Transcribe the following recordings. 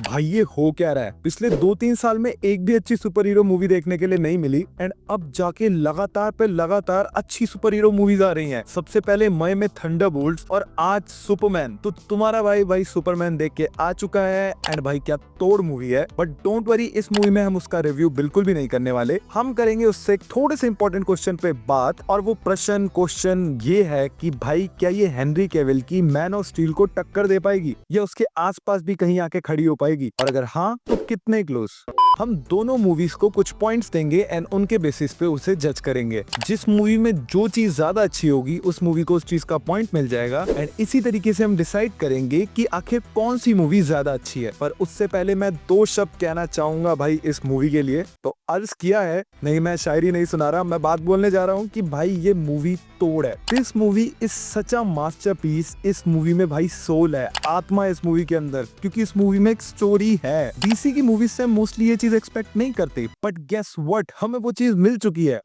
भाई ये हो क्या रहा है? पिछले 2-3 साल में एक भी अच्छी सुपर हीरो मूवी देखने के लिए नहीं मिली एंड अब जाके लगातार पे लगातार अच्छी सुपर हीरो मूवीज आ रही हैं। सबसे पहले मई में थंडरबोल्ट्स और आज सुपरमैन। तो तुम्हारा भाई सुपरमैन देख के आ चुका है एंड भाई क्या तोड़ मूवी है। बट डोंट वरी, इस मूवी में हम उसका रिव्यू बिल्कुल भी नहीं करने वाले। हम करेंगे उससे थोड़े से इंपॉर्टेंट क्वेश्चन पे बात, और वो क्वेश्चन ये है कि भाई क्या ये हेनरी कैविल की मैन ऑफ स्टील को टक्कर दे पाएगी या उसके आसपास भी कहीं आके खड़ी हो पाएगी, और अगर हाँ तो कितने क्लोज। हम दोनों मूवीज को कुछ पॉइंट्स देंगे एंड उनके बेसिस पे उसे जज करेंगे। जिस मूवी में जो चीज ज्यादा अच्छी होगी उस मूवी को उस चीज का पॉइंट मिल जाएगा एंड इसी तरीके से हम डिसाइड करेंगे कि आखिर कौन सी मूवी ज्यादा अच्छी है। पर उससे पहले मैं 2 शब्द कहना चाहूंगा भाई इस मूवी के लिए। तो अर्ज किया है, नहीं मैं शायरी नहीं सुना रहा, मैं बात बोलने जा रहा हूँ कि भाई ये मूवी तोड़ है। This movie is such a masterpiece. इस मूवी में भाई सोल है, आत्मा है इस मूवी के अंदर, क्योंकि इस मूवी में एक स्टोरी है। डीसी की मूवी से मोस्टली ये चीज एक्सपेक्ट नहीं करते, बट गेस व्हाट, हमें वो चीज मिल चुकी है।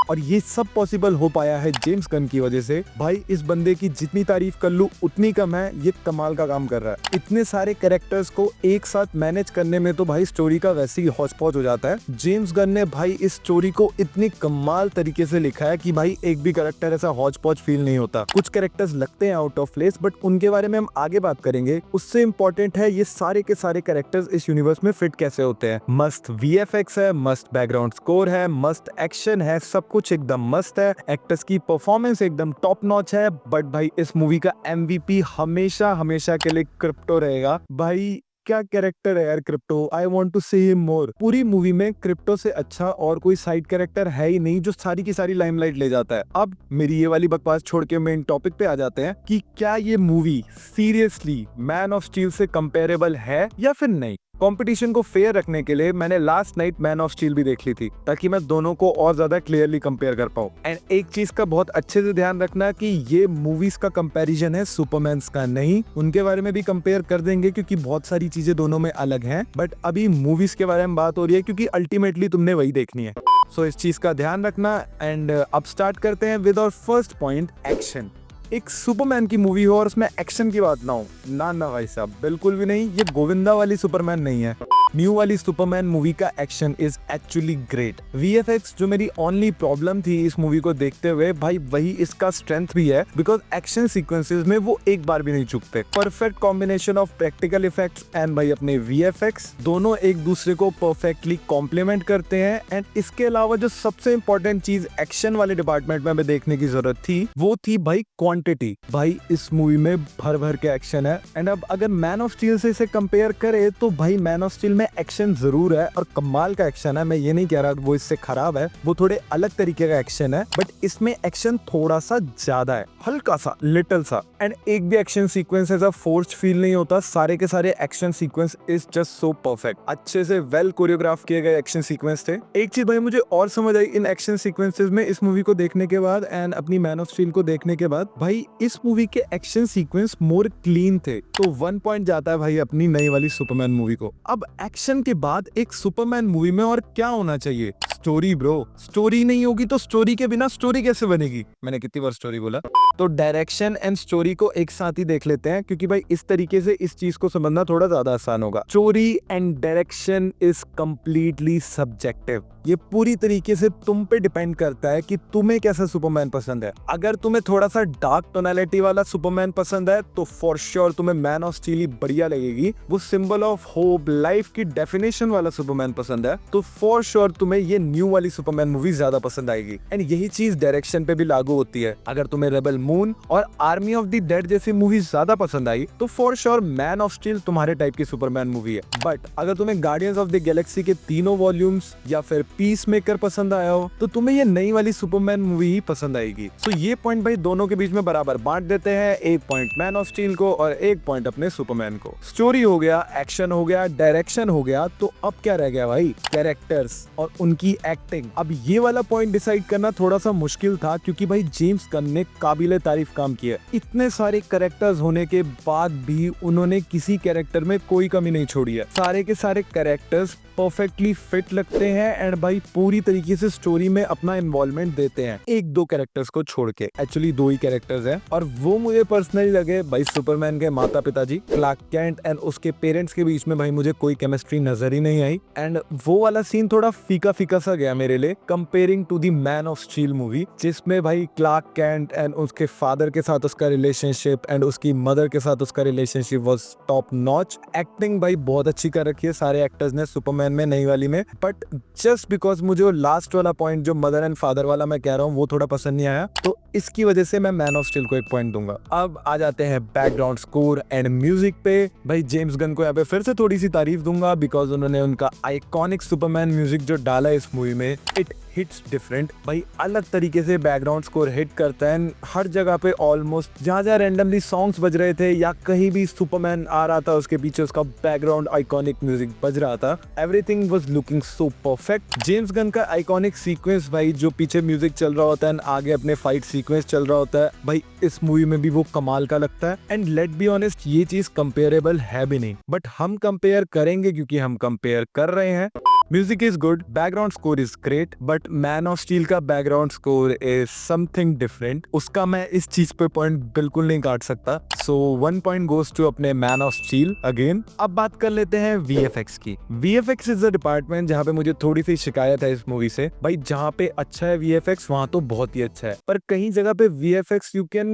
और ये सब पॉसिबल हो पाया है जेम्स गन की वजह से। भाई इस बंदे की जितनी तारीफ कर लूं उतनी कम है, ये कमाल का काम कर रहा है। इतने सारे कैरेक्टर्स को एक साथ मैनेज करने में तो भाई स्टोरी का वैसे ही हौच पौच हो जाता है। जेम्स गन ने भाई इस स्टोरी को इतनी कमाल तरीके से लिखा है कि भाई एक भी कैरेक्टर ऐसा हौच पौच फील नहीं होता। कुछ कैरेक्टर्स लगते हैं आउट ऑफ प्लेस, बट उनके बारे में हम आगे बात करेंगे। उससे इम्पोर्टेंट है ये सारे के सारे कैरेक्टर्स इस यूनिवर्स में फिट कैसे होते हैं। मस्त VFX है, मस्त बैकग्राउंड स्कोर है, मस्त एक्शन है, सब कुछ एकदम मस्त है। एक्टर्स की परफॉर्मेंस एकदम टॉप नॉच है। बट भाई इस मूवी का MVP हमेशा हमेशा के लिए क्रिप्टो रहेगा। भाई क्या कैरेक्टर है यार Krypto, I want to see him more. पूरी मूवी में क्रिप्टो से अच्छा और कोई साइड कैरेक्टर है ही नहीं जो सारी की सारी लाइमलाइट ले जाता है। अब मेरी ये वाली बकवास छोड़ के मेन टॉपिक पे आ जाते हैं कि क्या ये movie seriously man of steel से कंपेरेबल है या फिर नहीं। कंपटीशन को फेयर रखने के लिए मैंने last night man of steel भी देख ली थी, ताकि मैं दोनों को और ज्यादा क्लियरली कंपेयर कर पाऊं। एंड एक चीज का बहुत अच्छे से ध्यान रखना कि ये मूवीज का कंपैरिजन है, सुपरमैन्स का नहीं। उनके बारे में भी कंपेयर कर देंगे क्योंकि बहुत सारी चीजें दोनों में अलग हैं, बट अभी मूवीज के बारे में बात हो रही है क्योंकि अल्टीमेटली तुमने वही देखनी है। सो इस चीज का ध्यान रखना। एंड अब स्टार्ट करते हैं with our first point, action. एक सुपरमैन की मूवी हो और उसमें एक्शन की बात ना हो, ना भाई साहब, बिल्कुल भी नहीं। ये गोविंदा वाली सुपरमैन नहीं है। न्यू वाली सुपरमैन मूवी का action is actually great. VFX जो मेरी ओनली प्रॉब्लम थी इस मूवी को देखते हुए, भाई वही इसका स्ट्रेंथ भी है, बिकॉज एक्शन सीक्वेंसेस में वो एक बार भी नहीं चूकते। Perfect combination of practical effects and भाई अपने VFX दोनों एक दूसरे को परफेक्टली कॉम्प्लीमेंट करते हैं। एंड इसके अलावा जो सबसे इंपॉर्टेंट चीज एक्शन वाले डिपार्टमेंट में हमें देखने की जरूरत थी वो थी भाई क्वांटिटी। भाई इस मूवी में भर भर के एक्शन है। एंड अब अगर मैन ऑफ स्टील से इसे कंपेयर करे तो भाई मैन ऑफ स्टील में एक्शन जरूर है और कमाल का एक्शन है। मैं ये नहीं कह रहा वो इससे खराब है, वो थोड़े अलग तरीके का एक्शन है, बट इसमें एक्शन थोड़ा सा ज्यादा है, हल्का सा, लिटिल सा। एंड एक भी एक्शन सीक्वेंस ऐसा फोर्स्ड फील नहीं होता। सारे के सारे action sequence is just so perfect. अच्छे से वेल कोरियोग्राफ किए गए एक्शन सीक्वेंस थे। एक चीज भाई मुझे और समझ आई इन एक्शन सीक्वेंसेस में इस मूवी को देखने के बाद एंड अपनी मैन ऑफ स्टील को देखने के बाद, भाई इस मूवी के एक्शन सीक्वेंस मोर क्लीन थे। तो 1 पॉइंट जाता है भाई अपनी नई वाली सुपरमैन मूवी को। अब एक्शन के बाद एक सुपरमैन मूवी में और क्या होना चाहिए? Story bro. स्टोरी नहीं होगी तो स्टोरी के बिना स्टोरी कैसे बनेगी? मैंने कितनी बार स्टोरी बोला? तो डायरेक्शन एंड स्टोरी को एक साथ ही देख लेते हैं, क्योंकि भाई इस तरीके से इस चीज को समझना थोड़ा ज्यादा आसान होगा। Story and direction is completely subjective. ये पूरी तरीके से तुम पे डिपेंड करता है कि तुम्हें कैसा सुपरमैन पसंद है। अगर तुम्हें थोड़ा सा डार्क टोनालिटी वाला सुपरमैन पसंद है तो फॉर श्योर तुम्हें मैन ऑफ स्टील ही बढ़िया लगेगी। वो सिंबल ऑफ होप, लाइफ की डेफिनेशन वाला सुपरमैन पसंद है तो फॉर श्योर तुम्हें ये न्यू वाली सुपरमैन मूवी ज्यादा पसंद आएगी। एंड यही चीज डायरेक्शन पे भी लागू होती है। अगर तुम्हें रेबल मून और आर्मी ऑफ द डेड जैसी मूवी ज्यादा पसंद आई तो for sure man of steel तुम्हारे टाइप की सुपरमैन मूवी है। बट अगर तुम्हें गार्डियंस ऑफ द गैलेक्सी के तीनों वॉल्यूम्स या फिर पीस मेकर पसंद आया हो तो तुम्हें ये नई वाली सुपरमैन मूवी ही पसंद आएगी। सो ये पॉइंट भाई दोनों के बीच में बराबर बांट देते हैं। 1 पॉइंट मैन ऑफ स्टील को और 1 पॉइंट अपने सुपरमैन को। स्टोरी हो गया, एक्शन हो गया, डायरेक्शन हो गया, तो अब क्या रह गया भाई? कैरेक्टर्स और उनकी एक्टिंग। अब ये वाला पॉइंट डिसाइड करना थोड़ा सा मुश्किल था, क्योंकि भाई जेम्स गन ने काबिले तारीफ काम किया। इतने सारे कैरेक्टर्स होने के बाद भी उन्होंने किसी कैरेक्टर में कोई कमी नहीं छोड़ी है। सारे के सारे कैरेक्टर्स परफेक्टली फिट लगते हैं एंड भाई पूरी तरीके से स्टोरी में अपना इन्वॉल्वमेंट देते हैं, 1-2 कैरेक्टर्स को छोड़ के। एक्चुअली 2 ही कैरेक्टर्स कैरेक्टर्स हैं और वो मुझे पर्सनली लगे भाई सुपरमैन के माता पिता जी क्लार्क कैंट एंड उसके पेरेंट्स के बीच में भाई मुझे कोई केमिस्ट्री नजर ही नहीं आई। एंड वो वाला सीन थोड़ा फीका फीका सा गया मेरे लिए comparing to the man of steel movie, जिसमें भाई क्लार्क कैंट एंड उसके फादर के साथ उसका रिलेशनशिप एंड उसकी मदर के साथ उसका relationship was top notch. Acting भाई बहुत अच्छी कर रखी है सारे एक्टर्स ने सुपरमैन में, नई वाली में, बट जस्ट बिकॉज मुझे वो लास्ट वाला पॉइंट जो मदर एंड फादर वाला मैं कह रहा हूँ वो थोड़ा पसंद नहीं आया, तो इसकी वजह से मैं मैन ऑफ स्टील को एक पॉइंट दूंगा। अब आ जाते हैं बैकग्राउंड स्कोर एंड म्यूजिक पे। भाई जेम्स गन को यहाँ पे फिर से थोड़ी सी तारीफ दूंगा बिकॉज उन्होंने उनका आइकॉनिक सुपरमैन म्यूजिक जो डाला है इस मूवी में, इट हिट्स डिफरेंट। भाई अलग तरीके से बैकग्राउंड स्कोर हिट करता है। हर जगह पे ऑलमोस्ट जहाँ जहाँ रैंडमली सॉन्ग्स बज रहे थे या कहीं भी सुपरमैन आ रहा था उसके पीछे उसका बैकग्राउंड आइकॉनिक म्यूजिक बज रहा था, everything was looking so perfect. James Gunn का आइकॉनिक सीक्वेंस भाई जो पीछे म्यूजिक चल रहा होता है आगे अपने फाइट सीक्वेंस चल रहा होता है, भाई इस मूवी में भी वो कमाल का लगता है। एंड लेट बी ऑनेस्ट ये चीज कंपेरेबल है भी नहीं, बट हम कंपेयर करेंगे क्योंकि हम कंपेयर कर रहे हैं। Music is good, background score is great, but Man of Steel का background score is something different. उसका मैं इस चीज पे पॉइंट बिल्कुल नहीं काट सकता। सो 1 पॉइंट गोज टू अपने मैन ऑफ स्टील अगेन। अब बात कर लेते हैं VFX की। VFX इज अ डिपार्टमेंट जहाँ पे मुझे थोड़ी सी शिकायत है इस मूवी से। भाई जहाँ पे अच्छा है VFX वहां तो बहुत ही अच्छा है, पर कहीं जगह पे VFX यू कैन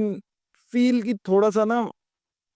फील की थोड़ा सा ना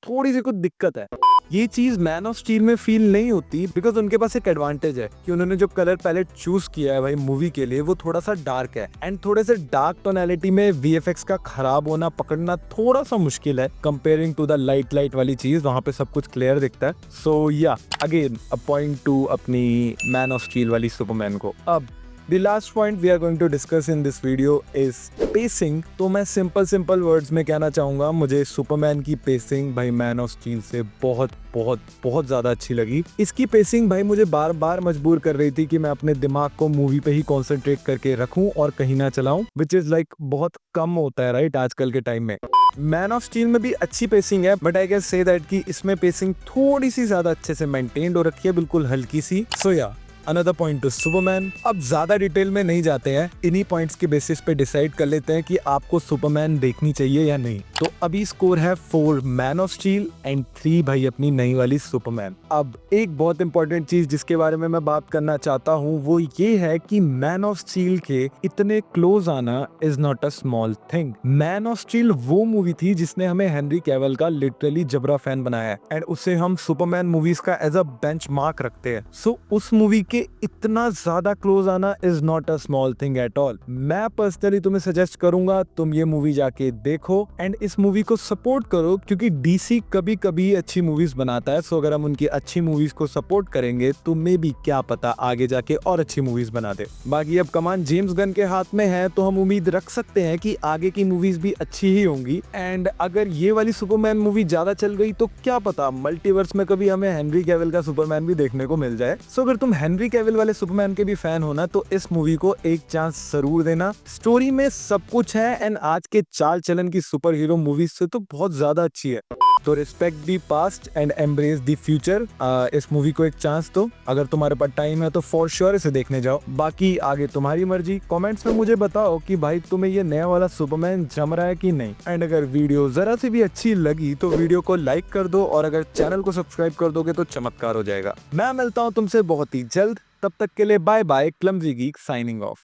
थोड़ी सी कुछ दिक्कत है। ये चीज मैन ऑफ स्टील में फील नहीं होती बिकॉज उनके पास एक एडवांटेज है कि उन्होंने जो कलर पैलेट चूज किया है भाई मूवी के लिए वो थोड़ा सा डार्क है, एंड थोड़े से डार्क टोनैलिटी में VFX का खराब होना पकड़ना थोड़ा सा मुश्किल है कंपेयरिंग टू द लाइट वाली चीज, वहां पे सब कुछ क्लियर दिखता है। सो या अगेन अ पॉइंट टू अपनी मैन ऑफ स्टील वाली सुपरमैन को। अब The last point we are going to discuss in this video is pacing। तो मैं सिंपल वर्ड्स में कहना चाहूंगा, मुझे सुपरमैन की पेसिंग भाई मैन ऑफ स्टील से बहुत बहुत बहुत ज्यादा अच्छी लगी। इसकी पेसिंग भाई मुझे बार बार मजबूर कर रही थी कि मैं अपने दिमाग को मूवी पे ही कॉन्सेंट्रेट करके रखूं और कहीं ना चलाऊं, विच इज लाइक बहुत कम होता है राइट आजकल के टाइम में। मैन ऑफ स्टील में भी अच्छी पेसिंग है, but I can say that कि इसमें पेसिंग थोड़ी सी ज्यादा अच्छे से मेंटेन्ड हो रखी है, बिल्कुल हल्की सी। सो या अनदर पॉइंट टू सुपरमैन। अब ज्यादा डिटेल में नहीं जाते हैं, इन्हीं पॉइंट्स के बेसिस पे डिसाइड कर लेते हैं कि आपको सुपरमैन देखनी चाहिए या नहीं। तो अभी स्कोर है 4 मैन ऑफ स्टील एंड 3 भाई अपनी नई वाली सुपरमैन। अब एक बहुत इंपॉर्टेंट चीज जिसके बारे में मैं बात करना चाहता हूँ वो ये है कि मैन ऑफ स्टील के इतने क्लोज आना is not a small thing. Man of steel वो मूवी थी जिसने हमें हेनरी कैविल का लिटरली जबरा फैन बनाया है, एंड उसे हम सुपरमैन मूवीज का एज अ बेंचमार्क रखते हैं। सो उस मूवी के इतना ज्यादा क्लोज आना is not a small thing at all. मैं पर्सनली तुम्हें सजेस्ट करूंगा तुम ये मूवी जाके देखो एंड इस मूवी को सपोर्ट करो, क्योंकि DC कभी कभी अच्छी मूवीज बनाता है। सो अगर हम उनकी अच्छी मूवीज को सपोर्ट करेंगे तो मे बी क्या पता आगे जाके और अच्छी मूवीज बना दे। बाकी अब कमान जेम्स गन के हाथ में है तो हम उम्मीद रख सकते हैं कि आगे की मूवीज भी अच्छी ही होंगी। एंड अगर ये वाली सुपरमैन मूवी ज्यादा चल गई तो क्या पता मल्टीवर्स में कभी हमें हेनरी कैविल का सुपरमैन भी देखने को मिल जाए। सो अगर तुम हेनरी कैविल वाले सुपरमैन के भी फैन होना तो इस मूवी को एक चांस जरूर देना। स्टोरी में सब कुछ है एंड आज के चाल चलन की सुपर हीरो मूवीज से तो बहुत ज्यादा अच्छी है। तो respect the past and embrace the future. इस मूवी को एक चांस दो, अगर तुम्हारे पास टाइम है तो फॉर श्योर इसे देखने जाओ। बाकी आगे तुम्हारी मर्जी। कमेंट्स में मुझे बताओ कि भाई तुम्हें ये नया वाला सुपरमैन जम रहा है कि नहीं। एंड अगर वीडियो जरा सी भी अच्छी लगी तो वीडियो को लाइक कर दो, और अगर चैनल को सब्सक्राइब कर दोगे तो चमत्कार हो जाएगा। मैं मिलता हूँ तुमसे बहुत ही जल्द, तब तक के लिए bye bye. Clumsy geek signing of.